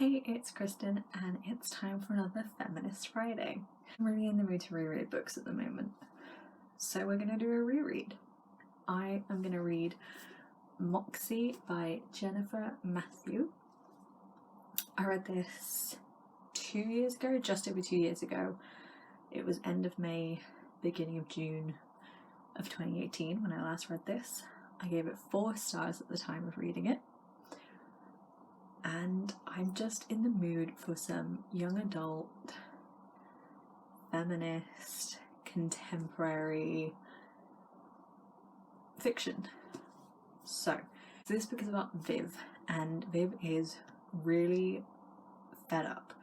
Hey, it's Kristen, and it's time for another Feminist Friday. I'm really in the mood to reread books at the moment, so we're going to do a reread. I am going to read Moxie by Jennifer Matthew. I read this 2 years ago, just over 2 years ago. It was end of May, beginning of June of 2018 when I last read this. I gave it 4 stars at the time of reading it. And I'm just in the mood for some young adult, feminist, contemporary fiction. So this book is about Viv, and Viv is really fed up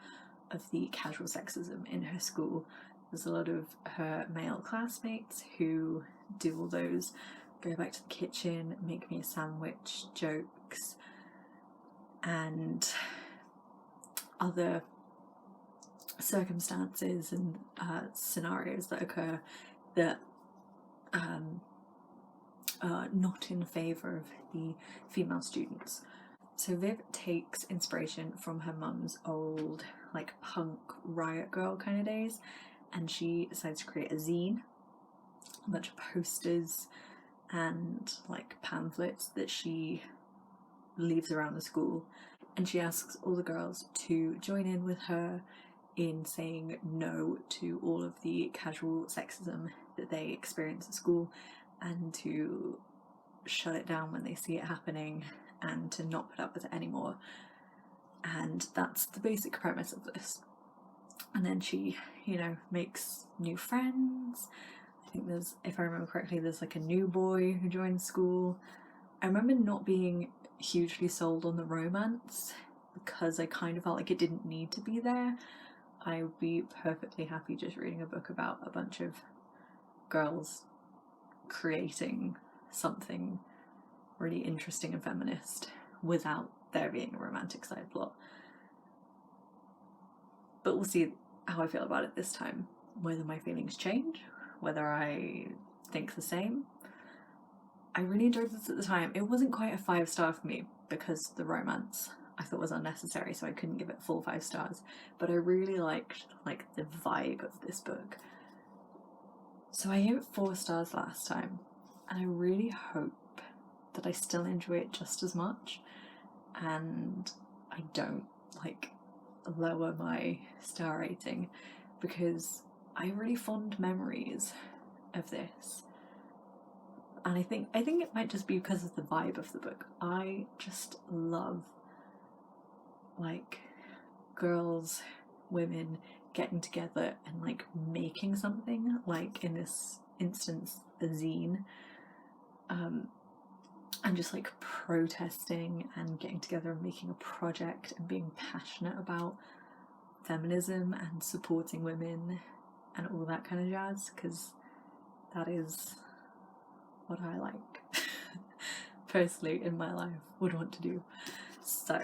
of the casual sexism in her school. There's a lot of her male classmates who do all those go back to the kitchen, make me a sandwich jokes, and other circumstances and scenarios that occur that are not in favour of the female students. So Viv takes inspiration from her mum's old punk riot girl kind of days, and she decides to create a zine, a bunch of posters and pamphlets that she leaves around the school, and she asks all the girls to join in with her in saying no to all of the casual sexism that they experience at school, and to shut it down when they see it happening, and to not put up with it anymore. And that's the basic premise of this. And then she, makes new friends. I think there's, if I remember correctly, there's a new boy who joins school. I remember not being hugely sold on the romance because I kind of felt like it didn't need to be there. I would be perfectly happy just reading a book about a bunch of girls creating something really interesting and feminist without there being a romantic side plot. But we'll see how I feel about it this time, whether my feelings change, whether I think the same. I really enjoyed this at the time. It wasn't quite a 5-star for me because the romance I thought was unnecessary, so I couldn't give it full 5 stars. But I really liked the vibe of this book. So I gave it 4 stars last time, and I really hope that I still enjoy it just as much, and I don't lower my star rating, because I have really fond memories of this. And I think it might just be because of the vibe of the book. I just love girls, women getting together and making something, in this instance a zine, and just protesting and getting together and making a project and being passionate about feminism and supporting women and all that kind of jazz, because that is what I personally in my life would want to do. So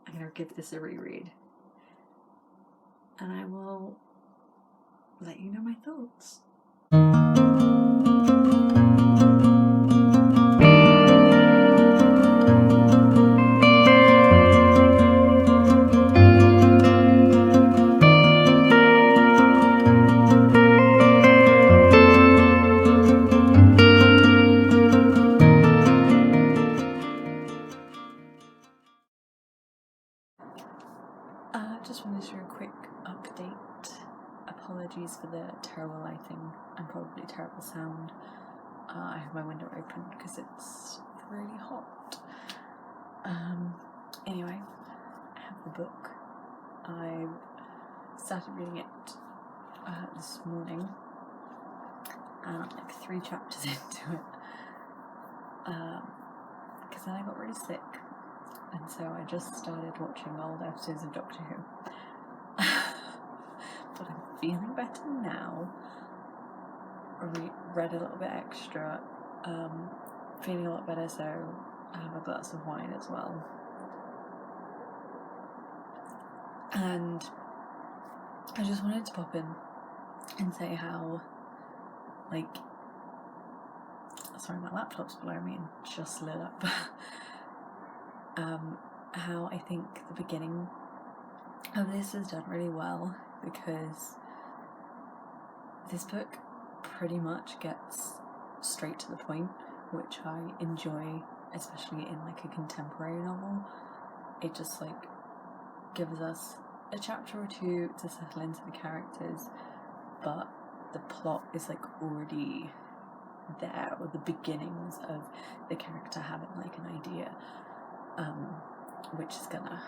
I'm going to give this a reread, and I will let you know my thoughts. Just wanted to do a quick update. Apologies for the terrible lighting and probably terrible sound. I have my window open because it's really hot. Anyway, I have the book. I started reading it this morning, and I'm 3 chapters into it, because then I got really sick. And so I just started watching old episodes of Doctor Who. But I'm feeling better now. Read a little bit extra. Feeling a lot better, so I have a glass of wine as well. And I just wanted to pop in and say how, sorry, my laptop's blowing me and just lit up. how I think the beginning of this is done really well, because this book pretty much gets straight to the point, which I enjoy, especially in like a contemporary novel. It just like gives us a chapter or two to settle into the characters, but the plot is like already there, or the beginnings of the character having like an idea, which is gonna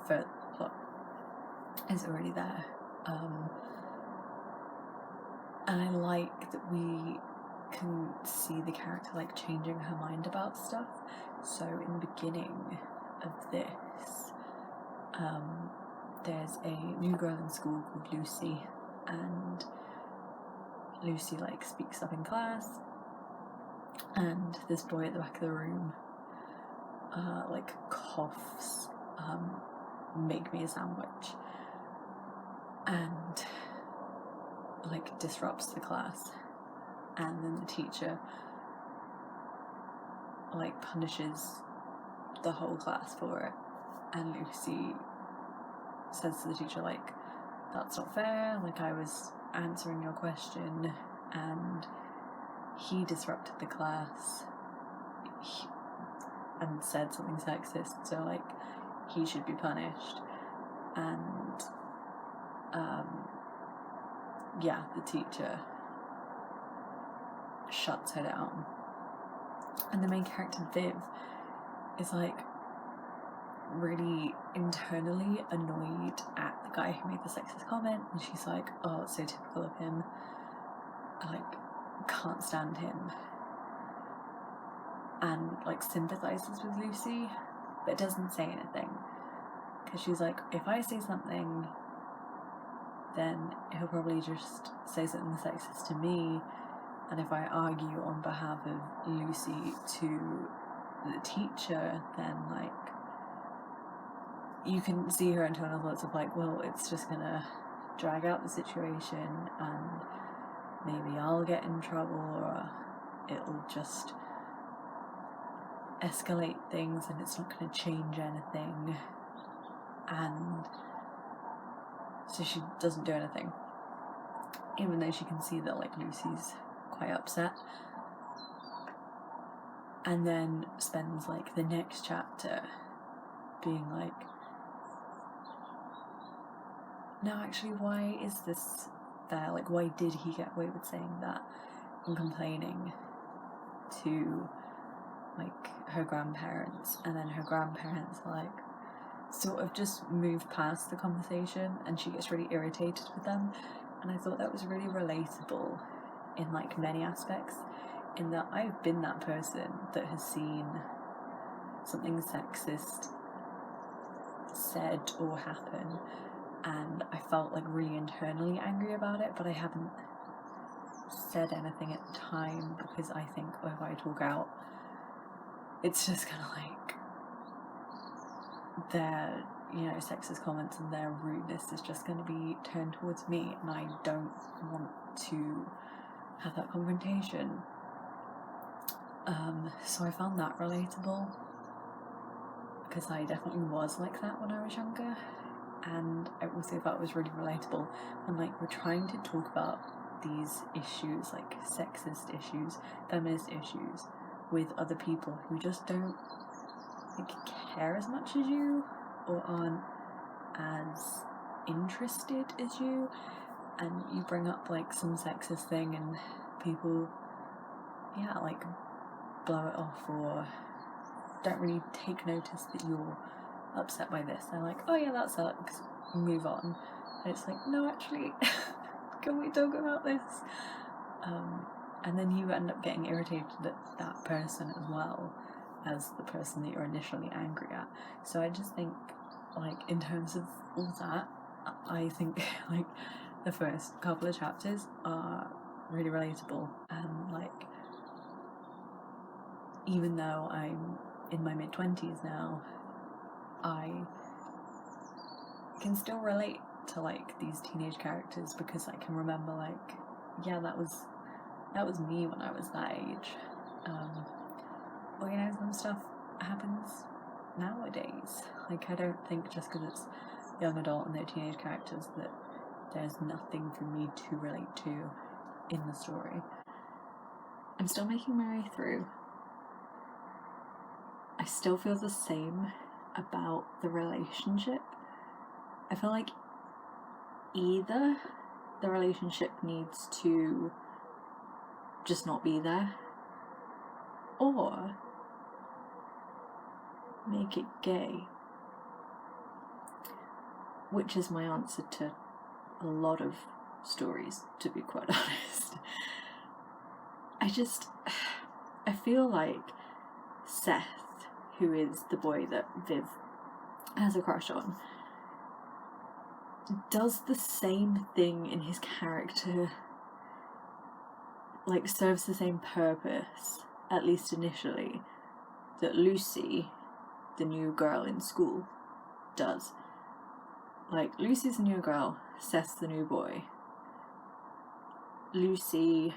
further the plot, is already there. And I like that we can see the character like changing her mind about stuff. So in the beginning of this, there's a new girl in school called Lucy, and Lucy like speaks up in class, and this boy at the back of the room like coughs, make me a sandwich, and like disrupts the class, and then the teacher like punishes the whole class for it, and Lucy says to the teacher like, that's not fair, like I was answering your question and he disrupted the class and said something sexist, so like he should be punished. And yeah, the teacher shuts her down, and the main character Viv is like really internally annoyed at the guy who made the sexist comment, and she's like, oh, it's so typical of him, I like can't stand him, and like sympathizes with Lucy but doesn't say anything, because she's like, if I say something then he'll probably just say something sexist to me, and if I argue on behalf of Lucy to the teacher, then like you can see her internal thoughts of like, well, it's just gonna drag out the situation and maybe I'll get in trouble, or it'll just escalate things and it's not gonna change anything. And so she doesn't do anything, even though she can see that like Lucy's quite upset, and then spends like the next chapter being like, no, actually, why is this there? Like, why did he get away with saying that? And complaining to like her grandparents, and then her grandparents like sort of just move past the conversation and she gets really irritated with them. And I thought that was really relatable in like many aspects, in that I've been that person that has seen something sexist said or happen, and I felt like really internally angry about it, but I haven't said anything at the time, because I think, oh, if I talk out, it's just gonna like their, you know, sexist comments and their rudeness is just going to be turned towards me, and I don't want to have that confrontation. So I found that relatable, because I definitely was like that when I was younger, and I also thought it was really relatable when like we're trying to talk about these issues, like sexist issues, feminist issues, with other people who just don't like care as much as you, or aren't as interested as you, and you bring up like some sexist thing and people like blow it off or don't really take notice that you're upset by this. They're like, oh yeah, that sucks, move on. And it's like, no, actually can we talk about this? And then you end up getting irritated at that person as well as the person that you're initially angry at. So I just think, like, in terms of all that, I think like the first couple of chapters are really relatable, and like even though I'm in my mid-20s now, I can still relate to like these teenage characters, because I can remember like, yeah, that was me when I was that age. Or, you know, some stuff happens nowadays. Like, I don't think just because it's young adult and they're teenage characters that there's nothing for me to relate to in the story. I'm still making my way through. I still feel the same about the relationship. I feel like either the relationship needs to just not be there, or make it gay, which is my answer to a lot of stories, to be quite honest. I feel like Seth, who is the boy that Viv has a crush on, does the same thing in his character, like serves the same purpose, at least initially, that Lucy, the new girl in school, does. Like, Lucy's the new girl, Seth's the new boy. Lucy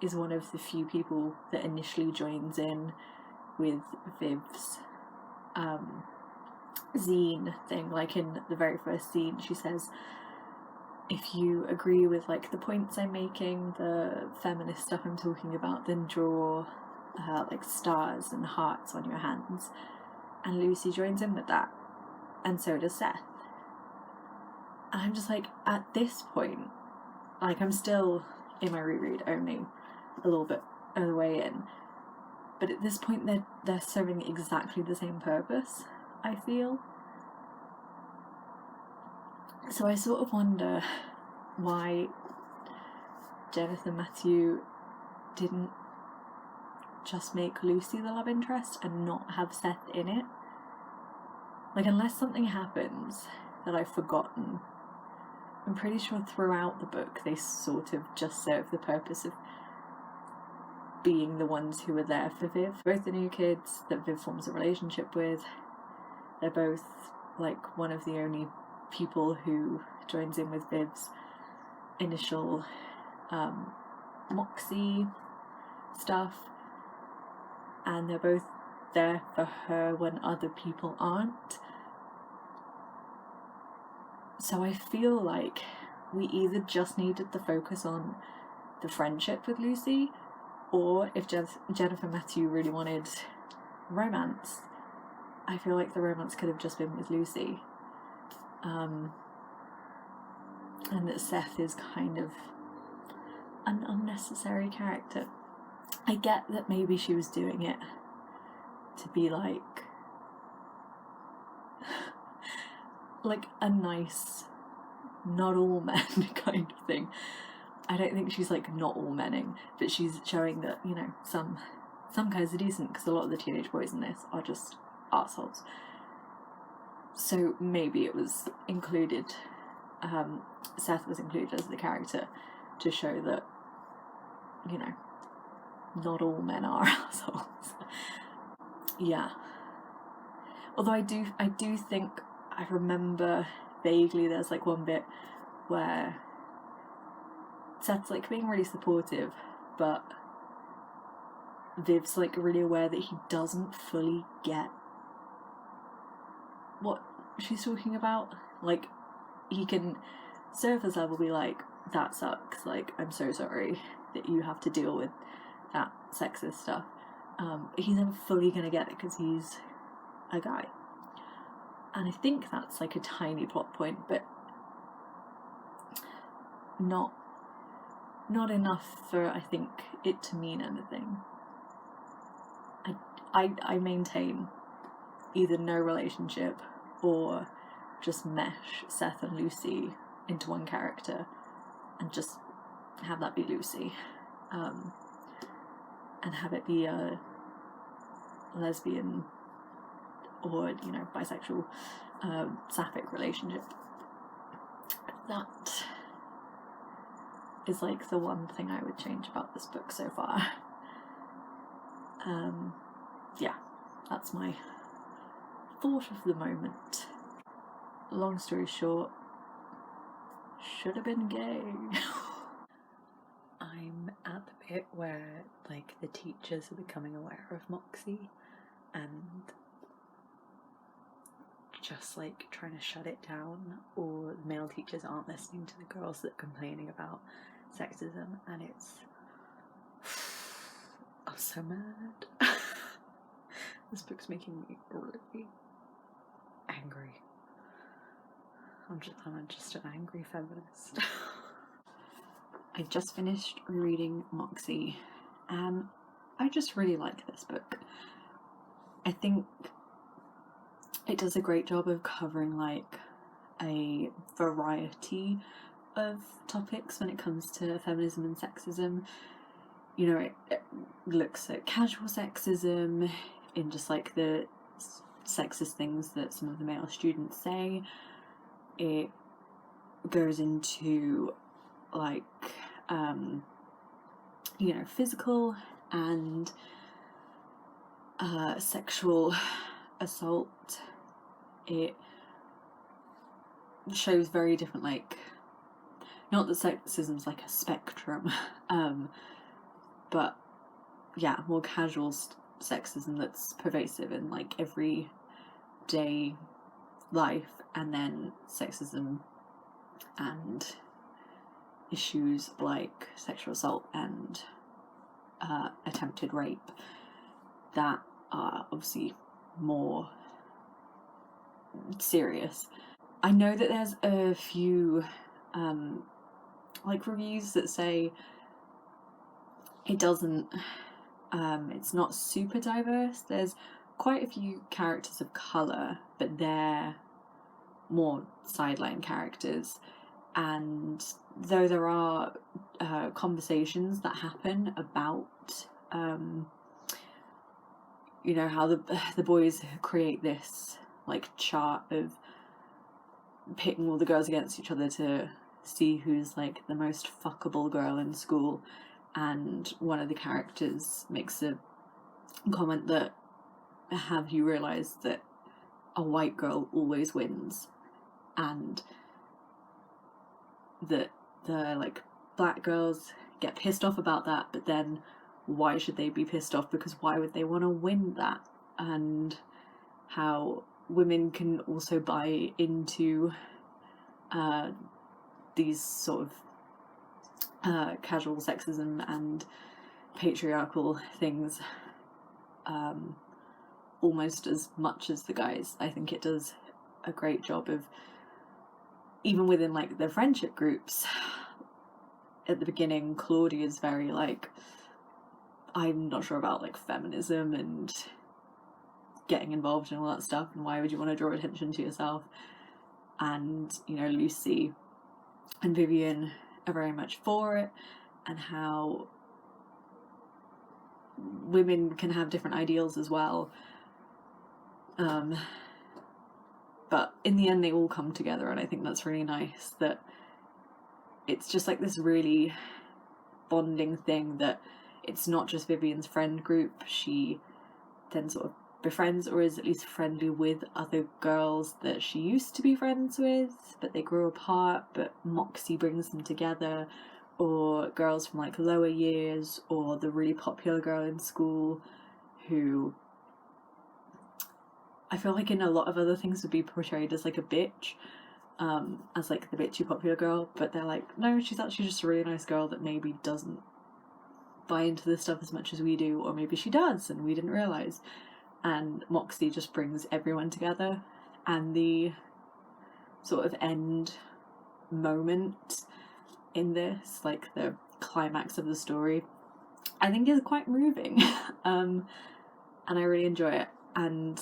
is one of the few people that initially joins in with Viv's zine thing. Like, in the very first scene, she says, if you agree with like the points I'm making, the feminist stuff I'm talking about, then draw like stars and hearts on your hands. And Lucy joins in with that, and so does Seth. And I'm just like, at this point, like, I'm still in my reread, only a little bit of the way in, but at this point they're serving exactly the same purpose, I feel. So I sort of wonder why Jennifer Matthew didn't just make Lucy the love interest and not have Seth in it. Like, unless something happens that I've forgotten, I'm pretty sure throughout the book they sort of just serve the purpose of being the ones who are there for Viv. Both the new kids that Viv forms a relationship with, they're both like one of the only people who joins in with Viv's initial Moxie stuff, and they're both there for her when other people aren't. So I feel like we either just needed to focus on the friendship with Lucy, or if Jennifer Matthew really wanted romance, I feel like the romance could have just been with Lucy. And that Seth is kind of an unnecessary character. I get that maybe she was doing it to be like a nice, not all men kind of thing. I don't think she's like not all menning, but she's showing that, you know, some guys are decent, because a lot of the teenage boys in this are just arseholes. So maybe it was included, Seth was included as the character to show that, you know, not all men are assholes. Yeah. Although I do think I remember vaguely there's like one bit where Seth's like being really supportive, but Viv's like really aware that he doesn't fully get what she's talking about. Like, he can surface level be like, that sucks, like, I'm so sorry that you have to deal with that sexist stuff. He's never fully gonna get it because he's a guy. And I think that's like a tiny plot point, but not enough for, I think, it to mean anything. I maintain either no relationship or just mesh Seth and Lucy into one character and just have that be Lucy, and have it be a lesbian or, you know, bisexual sapphic relationship. That is like the one thing I would change about this book so far. Yeah, that's my thought of the moment. Long story short, should have been gay. I'm at the bit where like the teachers are becoming aware of Moxie, and just like trying to shut it down, or the male teachers aren't listening to the girls that are complaining about sexism, and it's I'm so mad. This book's making me really angry. I'm just an angry feminist. I just finished reading Moxie, and I just really like this book. I think it does a great job of covering like a variety of topics when it comes to feminism and sexism. You know, it looks at casual sexism in just like the sexist things that some of the male students say. It goes into like you know, physical and sexual assault. It shows very different, like, not that sexism's like a spectrum, but yeah, more casual sexism that's pervasive in like everyday life, and then sexism and issues like sexual assault and attempted rape that are obviously more serious. I know that there's a few like reviews that say it doesn't it's not super diverse. There's quite a few characters of colour, but they're more sideline characters, and though there are conversations that happen about you know, how the boys create this like chart of pitting all the girls against each other to see who's like the most fuckable girl in school, and one of the characters makes a comment that, have you realised that a white girl always wins, and that the like black girls get pissed off about that, but then why should they be pissed off, because why would they want to win that? And how women can also buy into these sort of casual sexism and patriarchal things almost as much as the guys. I think it does a great job of, even within like the friendship groups, at the beginning Claudia's very like, I'm not sure about like feminism and getting involved in all that stuff, and why would you want to draw attention to yourself? And you know, Lucy and Vivian are very much for it, and how women can have different ideals as well, but in the end they all come together, and I think that's really nice, that it's just like this really bonding thing, that it's not just Vivian's friend group. She then sort of befriends, or is at least friendly with, other girls that she used to be friends with, but they grew apart, but Moxie brings them together, or girls from like lower years, or the really popular girl in school who I feel like in a lot of other things would be portrayed as like a bitch, as like the bitchy popular girl, but they're like, no, she's actually just a really nice girl that maybe doesn't buy into this stuff as much as we do, or maybe she does and we didn't realise. And Moxie just brings everyone together, and the sort of end moment in this, like the climax of the story, I think is quite moving. And I really enjoy it. And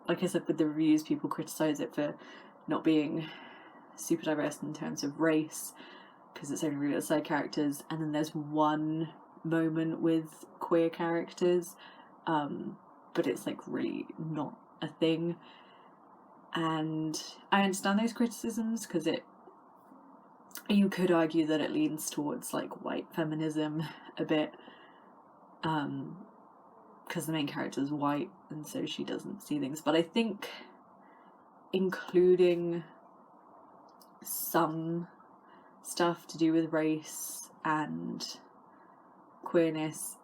like I said, with the reviews, people criticise it for not being super diverse in terms of race, because it's only really side characters, and then there's one moment with queer characters, but it's like really not a thing. And I understand those criticisms, because you could argue that it leans towards like white feminism a bit, because the main character is white and so she doesn't see things. But I think including some stuff to do with race and queerness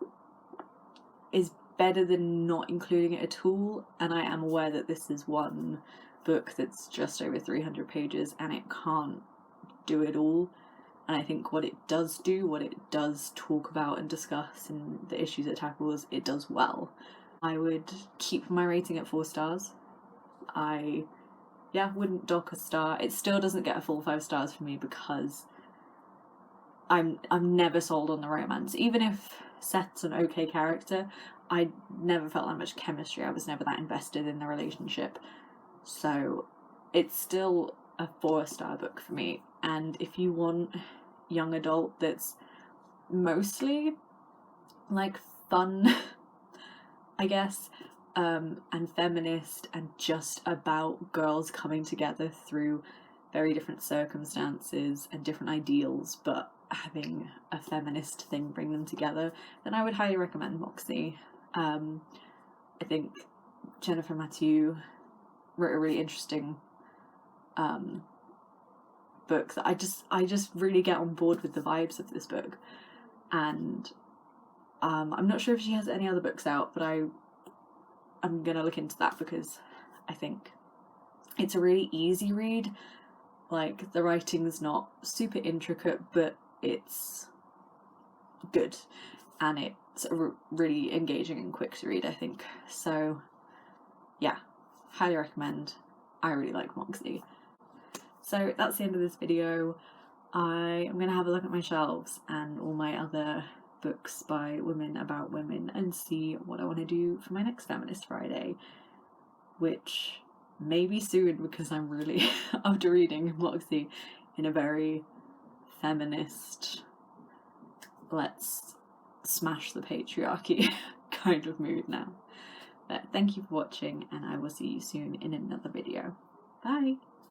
is better than not including it at all. And I am aware that this is one book that's just over 300 pages and it can't do it all. And I think what it does do, what it does talk about and discuss and the issues it tackles, it does well. I would keep my rating at 4 stars. I wouldn't dock a star. It still doesn't get a full 5 stars for me because I'm never sold on the romance. Even if Seth's an okay character, I never felt that much chemistry. I was never that invested in the relationship. So it's still a 4-star book for me. And if you want young adult that's mostly like fun, I guess, and feminist and just about girls coming together through very different circumstances and different ideals, but having a feminist thing bring them together, then I would highly recommend Moxie. I think Jennifer Mathieu wrote a really interesting book that I just really get on board with the vibes of this book. And I'm not sure if she has any other books out, but I'm gonna look into that because I think it's a really easy read. Like, the writing's not super intricate, but it's good, and it's really engaging and quick to read, I think. So yeah, highly recommend. I really like Moxie. So that's the end of this video. I am going to have a look at my shelves and all my other books by women about women and see what I want to do for my next Feminist Friday, which may be soon because I'm really after reading Moxie in a very feminist, let's smash the patriarchy kind of mood now. But thank you for watching, and I will see you soon in another video. Bye!